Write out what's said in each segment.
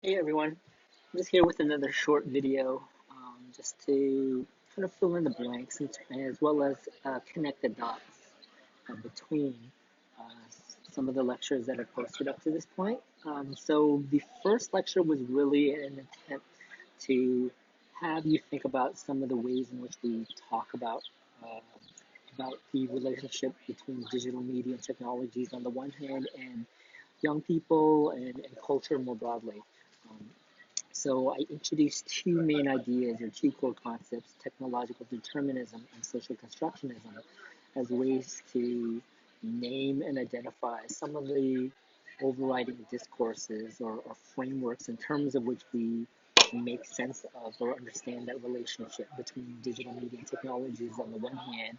Hey everyone, I'm just here with another short video just to kind of fill in the blanks as well as connect the dots between uh, some of the lectures that are posted up to this point. So the first lecture was really an attempt to have you think about some of the ways in which we talk uh, about the relationship between digital media and technologies on the one hand and young people and culture more broadly. Um, so I introduced two main ideas or two core concepts, technological determinism and social constructionism, as ways to name and identify some of the overriding discourses or frameworks in terms of which we make sense of or understand that relationship between digital media and technologies on the one hand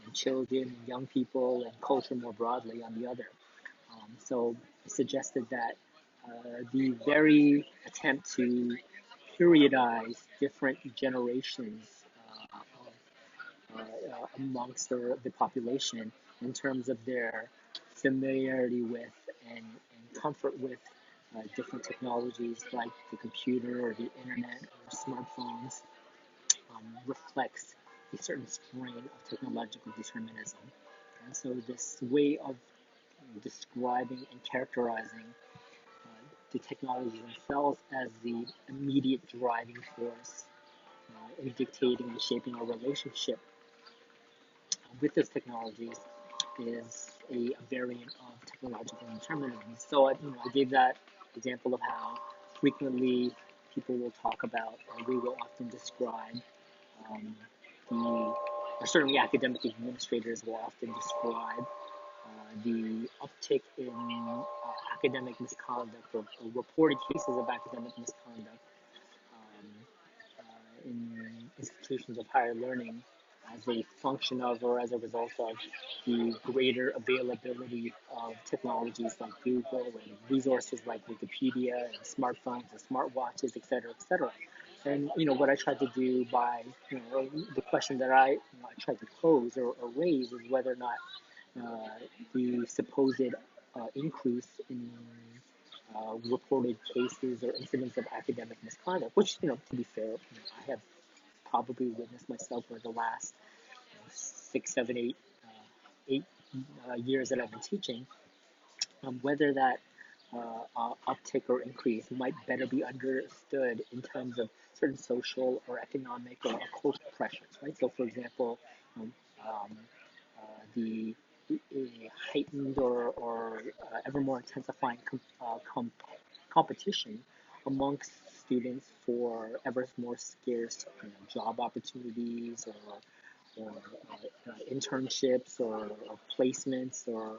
and children and young people and culture more broadly on the other. So I suggested that the very attempt to periodize different generations amongst the population in terms of their familiarity with and comfort with different technologies like the computer or the internet or smartphones reflects a certain strain of technological determinism. And so this way of describing and characterizing the technologies themselves as the immediate driving force in dictating and shaping our relationship with those technologies is a variant of technological determinism. So I gave that example of how frequently people will talk about, or we will often describe, um, or certainly academic administrators will often describe the uptick in academic misconduct or reported cases of academic misconduct um, in institutions of higher learning as a function of or as a result of the greater availability of technologies like Google and resources like Wikipedia and smartphones and smartwatches, et cetera, et cetera. And what I tried to do by the question that I tried to pose or raise is whether or not the supposed increase in reported cases or incidents of academic misconduct, which, to be fair, I have probably witnessed myself over the last 6, 7, 8 years that I've been teaching, whether that uptick or increase might better be understood in terms of certain social or economic or cultural pressures, right? So, for example, um, um, the heightened or ever more intensifying competition amongst students for ever more scarce job opportunities or internships or placements or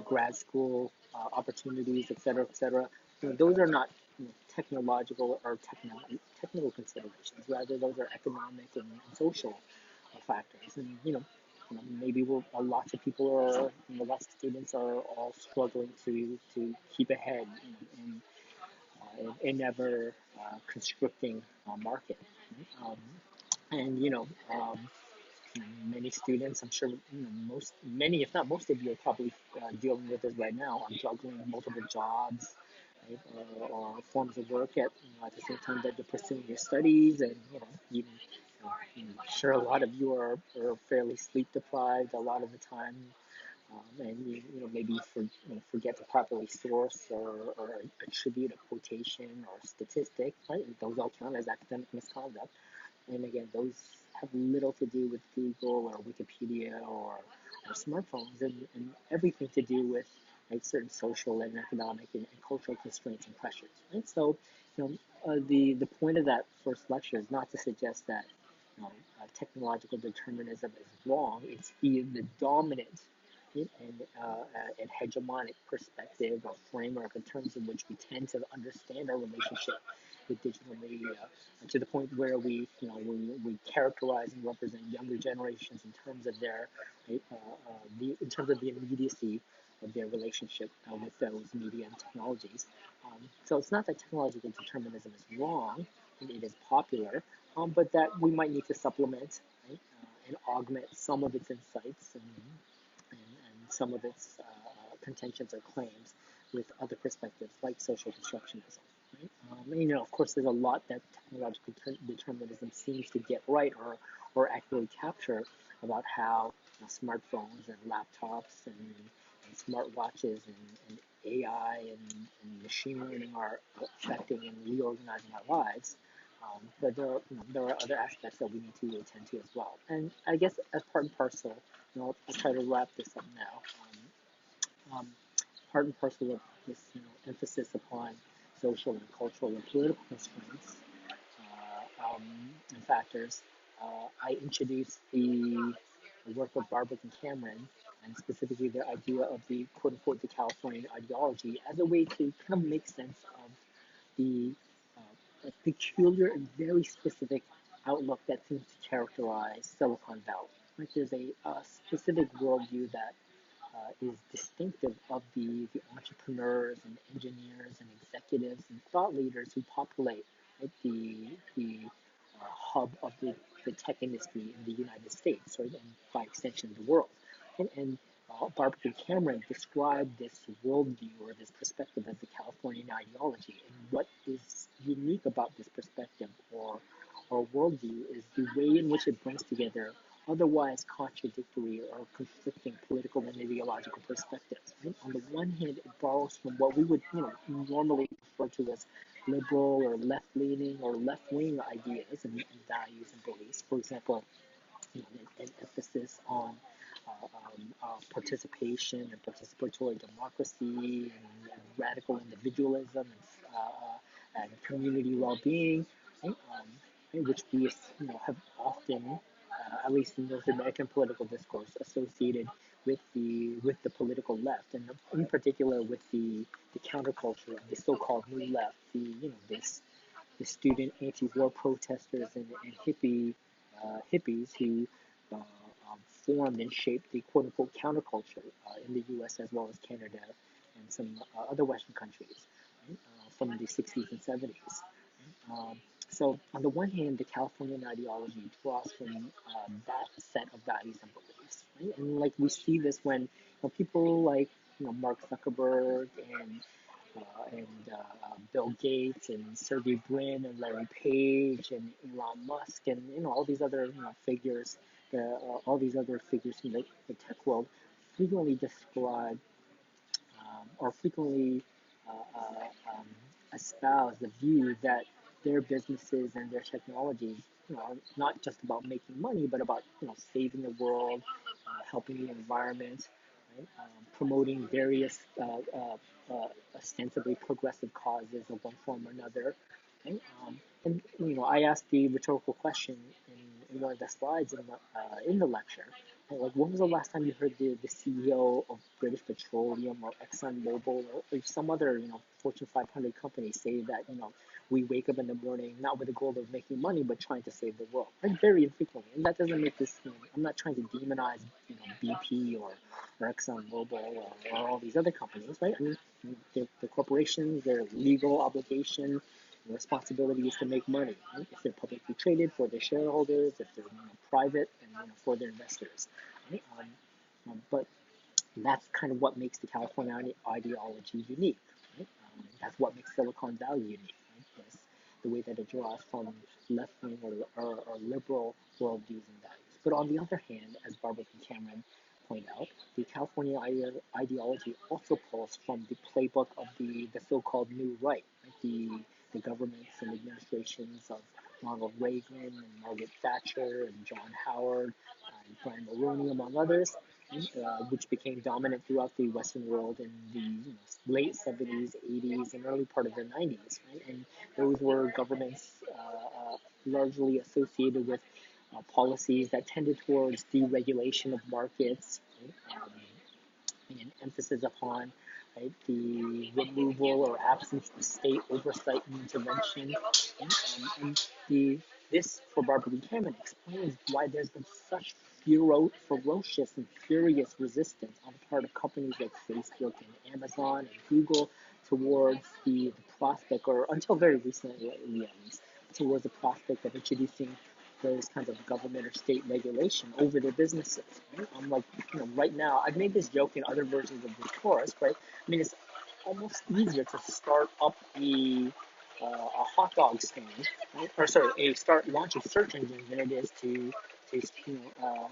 grad school opportunities, et cetera, et cetera. Those are not technological or technical considerations. Rather, those are economic and social factors. And maybe lots of people are, lots of students are all struggling to keep ahead in ever constricting market. Um, and many students, I'm sure, many, if not most of you, are probably dealing with this right now. I'm juggling multiple jobs, right, or forms of work at the same time that you're pursuing your studies, and even I'm sure a lot of you are fairly sleep deprived a lot of the time, and maybe forget to properly source or attribute a quotation or statistic. Right, those all count as academic misconduct. And again, those have little to do with Google or Wikipedia or smartphones and everything to do with certain social and economic and cultural constraints and pressures. Right? So, the point of that first lecture is not to suggest that technological determinism is wrong. It's the dominant and hegemonic perspective or framework in terms of which we tend to understand our relationship with digital media to the point where we characterize and represent younger generations in terms of their in terms of the immediacy of their relationship with those media and technologies. So it's not that technological determinism is wrong, it is popular, but that we might need to supplement, right, and augment some of its insights and some of its contentions or claims with other perspectives like social disruptionism. Right? And, of course, there's a lot that technological determinism seems to get right or accurately capture about how smartphones and laptops and smartwatches and AI and machine learning are affecting and reorganizing our lives. But there are other aspects that we need to attend to as well. And I guess as part and parcel, I'll try to wrap this up now. Um, Part and parcel of this emphasis upon social and cultural and political constraints and factors, I introduced the work of Barbara and Cameron, and specifically their idea of the quote unquote the Californian ideology as a way to kind of make sense of the peculiar and very specific outlook that seems to characterize Silicon Valley. Right? There's a specific worldview that is distinctive of the entrepreneurs and engineers and executives and thought leaders who populate, right, the hub of the tech industry in the United States, right, and by extension the world. And Barbara Cameron described this worldview or this perspective as the Californian ideology. And what is unique about this perspective or worldview is the way in which it brings together otherwise contradictory or conflicting political and ideological perspectives. Right? On the one hand, it borrows from what we would normally refer to as liberal or left-leaning or left-wing ideas and values and beliefs. For example, an emphasis on participation and participatory democracy and radical individualism and community well-being, right? Which we have often, at least in North American political discourse, associated with the political left, and in particular with the counterculture of the so-called new left, this the student anti-war protesters and hippies who uh, formed and shaped the quote-unquote counterculture in the U.S. as well as Canada and some other Western countries, right, from the 60s and 70s. Um, so on the one hand, the Californian ideology draws from that set of values and beliefs, right? And like we see this when people like Mark Zuckerberg and Bill Gates and Sergey Brin and Larry Page and Elon Musk and all these other figures, all these other figures in the tech world frequently describe or frequently uh, uh, um, espouse the view that their businesses and their technologies are not just about making money, but about saving the world, helping the environment, right? Promoting various ostensibly progressive causes of one form or another. Right? And I asked the rhetorical question in one of the slides in the lecture. Like, when was the last time you heard the CEO of British Petroleum or ExxonMobil or some other Fortune 500 company say that we wake up in the morning not with the goal of making money but trying to save the world? Like, very infrequently, and that doesn't make this. I'm not trying to demonize BP or ExxonMobil or all these other companies, right? I mean, the corporations, their legal obligation, responsibility is to make money. Right? If they're publicly traded, for their shareholders, if they're private, and for their investors. Right? But that's kind of what makes the California ideology unique. Right? That's what makes Silicon Valley unique. Right? Yes, the way that it draws from left-wing or liberal worldviews and values. But on the other hand, as Barbara and Cameron point out, the California ideology also pulls from the playbook of the so-called New Right, right? The governments and administrations of Ronald Reagan and Margaret Thatcher and John Howard and Brian Mulroney, among others, which became dominant throughout the Western world in the late 70s, 80s, and early part of the 90s. Right? And those were governments largely associated with policies that tended towards deregulation of markets, right? And emphasis upon, right, the removal or absence of state oversight and intervention. And this, for Barbara Buchanan, explains why there's been such ferocious and furious resistance on the part of companies like Facebook and Amazon and Google towards the prospect, or until very recently at least, towards the prospect of introducing those kinds of government or state regulation over their businesses. Right? I'm like, right now, I've made this joke in other versions of the course, right? I mean, almost easier to start up a hot dog stand, right? Or sorry, launch a search engine than it is to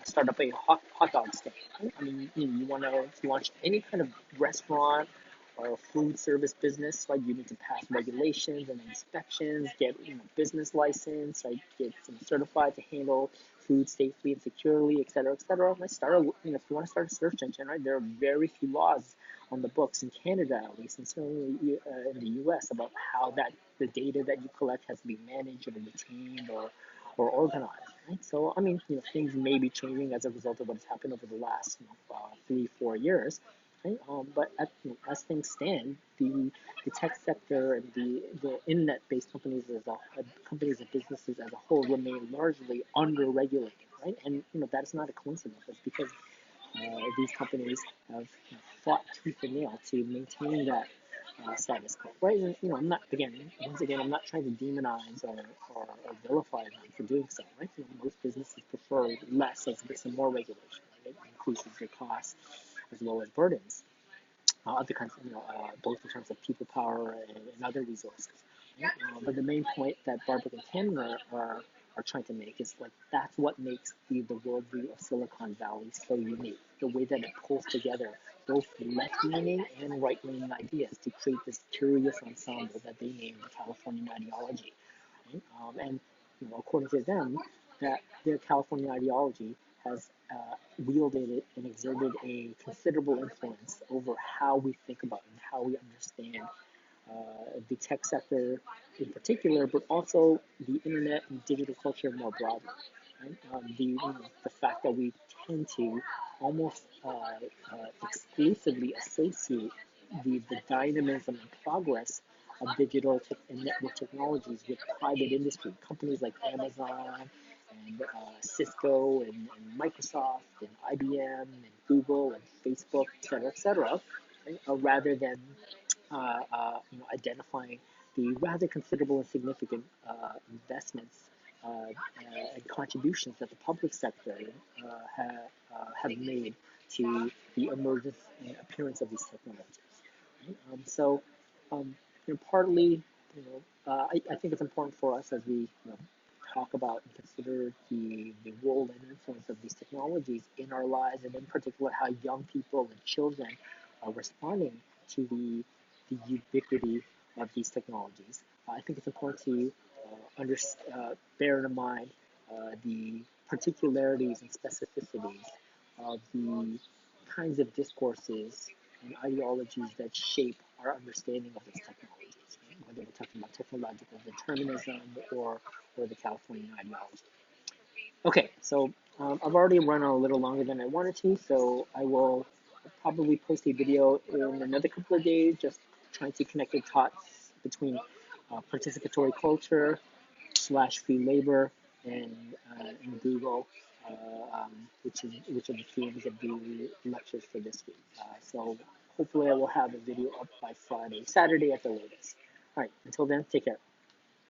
start up a hot dog stand. Right? I mean, you want to launch any kind of restaurant or food service business, like you need to pass regulations and inspections, get business license, right? Get certified to handle food safely and securely, et cetera, et cetera. Let's start if you want to start a search engine, right? There are very few laws on the books in Canada, at least, and certainly in the U.S. about how the data that you collect has to be managed or retained or organized. Right? So, I mean, things may be changing as a result of what has happened over the last 3-4 years. Right? But as things stand, the tech sector and the internet-based companies companies and businesses as a whole remain largely under-regulated, right? And that's not a coincidence. It's because these companies have fought tooth and nail to maintain that status quo, right? And I'm not I'm not trying to demonize or vilify them for doing so, right? Most businesses prefer less as some more regulation, right? It increases their costs as well as burdens, other kinds of, both in terms of people power and other resources. Right? But the main point that Barbara and Tamara are trying to make is that's what makes the worldview of Silicon Valley so unique. The way that it pulls together both left-leaning and right-leaning ideas to create this curious ensemble that they named the Californian ideology. Right? And according to them, that their California ideology has wielded and exerted a considerable influence over how we think about and how we understand the tech sector in particular, but also the internet and digital culture more broadly. Right? The fact that we tend to almost exclusively associate the dynamism and progress of digital and network technologies with private industry, companies like Amazon and Cisco and Microsoft and IBM and Google and Facebook, et cetera, right? Rather than identifying the rather considerable and significant investments and contributions that the public sector have made to the emergence and appearance of these technologies. Right? Partly, I think it's important for us as we talk about and consider the role and influence of these technologies in our lives, and in particular how young people and children are responding to the ubiquity of these technologies. I think it's important to bear in mind the particularities and specificities of the kinds of discourses and ideologies that shape our understanding of these technologies, right? Whether we're talking about technological determinism or the Californian ideology. Okay, so I've already run a little longer than I wanted to, so I will probably post a video in another couple of days, just trying to connect the dots between participatory culture / free labor and Google, which are the themes of the lectures for this week. So hopefully I will have a video up by Saturday at the latest. All right, until then, take care.